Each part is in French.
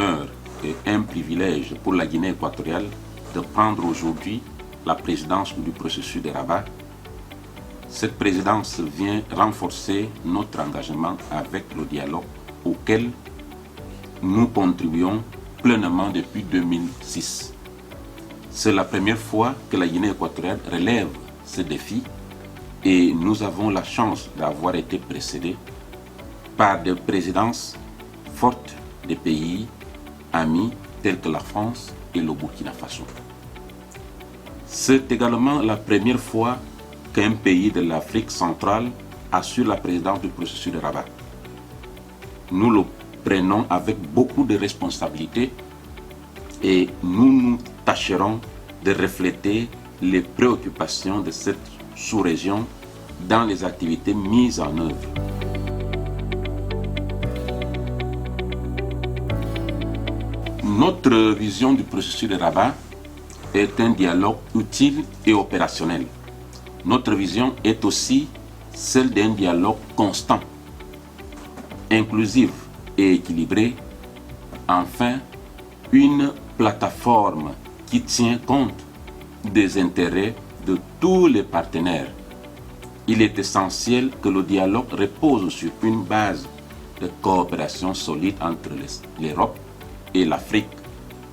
honneur et un privilège pour la Guinée équatoriale de prendre aujourd'hui la présidence du processus de Rabat. Cette présidence vient renforcer notre engagement avec le dialogue auquel nous contribuons pleinement depuis 2006. C'est la première fois que la Guinée équatoriale relève ce défi et nous avons la chance d'avoir été précédés par des présidences fortes des pays amis tels que la France et le Burkina Faso. C'est également la première fois qu'un pays de l'Afrique centrale assure la présidence du processus de Rabat. Nous le prenons avec beaucoup de responsabilités et nous tâcherons de refléter les préoccupations de cette sous-région dans les activités mises en œuvre. Notre vision du processus de Rabat est un dialogue utile et opérationnel. Notre vision est aussi celle d'un dialogue constant, inclusif et équilibré. Enfin, une plateforme qui tient compte des intérêts de tous les partenaires. Il est essentiel que le dialogue repose sur une base de coopération solide entre l'Europe et l'Afrique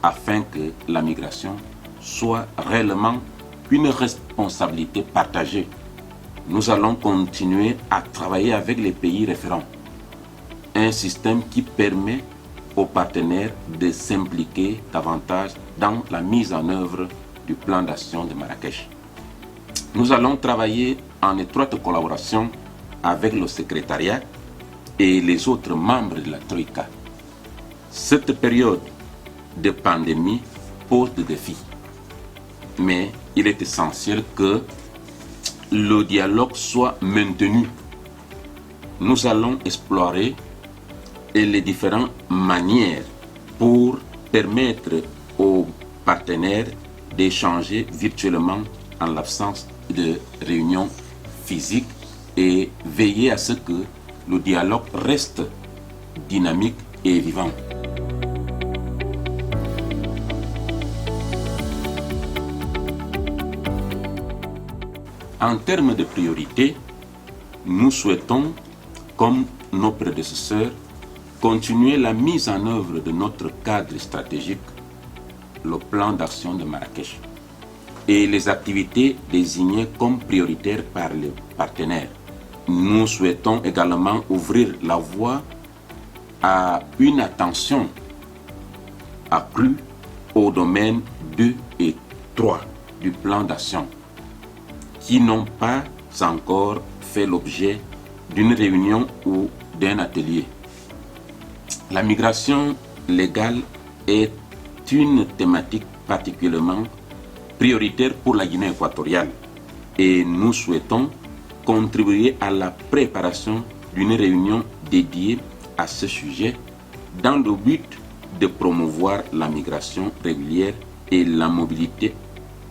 afin que la migration soit réellement une responsabilité partagée. Nous allons continuer à travailler avec les pays référents. Un système qui permet aux partenaires de s'impliquer davantage dans la mise en œuvre du plan d'action de Marrakech. Nous allons travailler en étroite collaboration avec le secrétariat et les autres membres de la Troïka. Cette période de pandémie pose des défis, mais il est essentiel que le dialogue soit maintenu. Nous allons explorer les différentes manières pour permettre aux partenaires d'échanger virtuellement en l'absence de réunions physiques et veiller à ce que le dialogue reste dynamique et vivant. En termes de priorité, nous souhaitons, comme nos prédécesseurs, continuer la mise en œuvre de notre cadre stratégique, le plan d'action de Marrakech, et les activités désignées comme prioritaires par les partenaires. Nous souhaitons également ouvrir la voie à une attention accrue aux domaines 2 et 3 du plan d'action, qui n'ont pas encore fait l'objet d'une réunion ou d'un atelier. La migration légale est une thématique particulièrement prioritaire pour la Guinée équatoriale et nous souhaitons contribuer à la préparation d'une réunion dédiée à ce sujet dans le but de promouvoir la migration régulière et la mobilité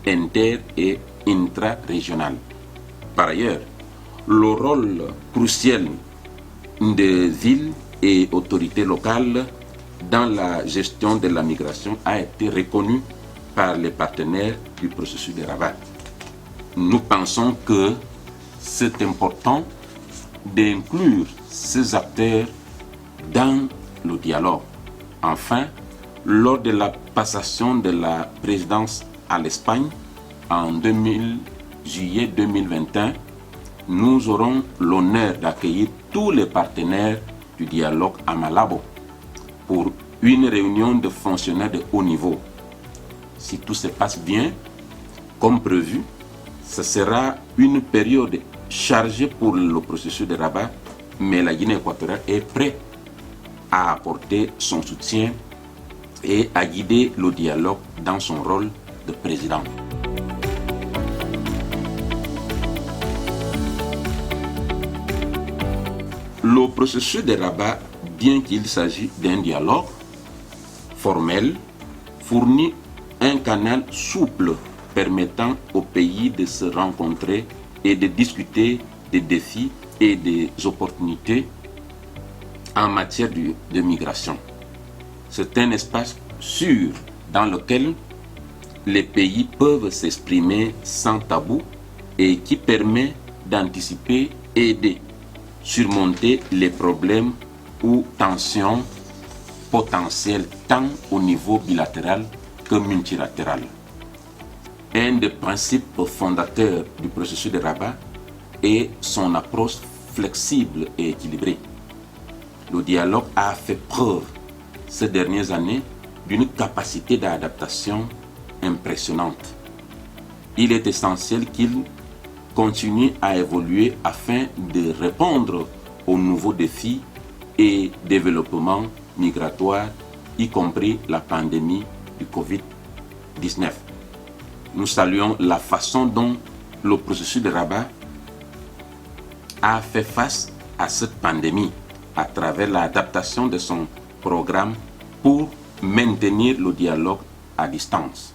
inter- et intra-régionale. Par ailleurs, le rôle crucial des villes et autorités locales dans la gestion de la migration a été reconnu par les partenaires du processus de Rabat. Nous pensons que c'est important d'inclure ces acteurs dans le dialogue. Enfin, lors de la passation de la présidence à l'Espagne en juillet 2021, nous aurons l'honneur d'accueillir tous les partenaires du dialogue à Malabo pour une réunion de fonctionnaires de haut niveau. Si tout se passe bien, comme prévu, ce sera une période chargée pour le processus de Rabat, mais la Guinée équatoriale est prête à apporter son soutien et à guider le dialogue dans son rôle de président. Le processus de Rabat, bien qu'il s'agisse d'un dialogue formel, fournit un canal souple permettant aux pays de se rencontrer et de discuter des défis et des opportunités en matière de migration. C'est un espace sûr dans lequel les pays peuvent s'exprimer sans tabou et qui permet d'anticiper et de surmonter les problèmes ou tensions potentielles tant au niveau bilatéral que multilatéral. Un des principes fondateurs du processus de Rabat est son approche flexible et équilibrée. Le dialogue a fait preuve ces dernières années d'une capacité d'adaptation impressionnante. Il est essentiel qu'il continue à évoluer afin de répondre aux nouveaux défis et développements migratoires, y compris la pandémie du Covid-19. Nous saluons la façon dont le processus de Rabat a fait face à cette pandémie à travers l'adaptation de son programme pour maintenir le dialogue à distance.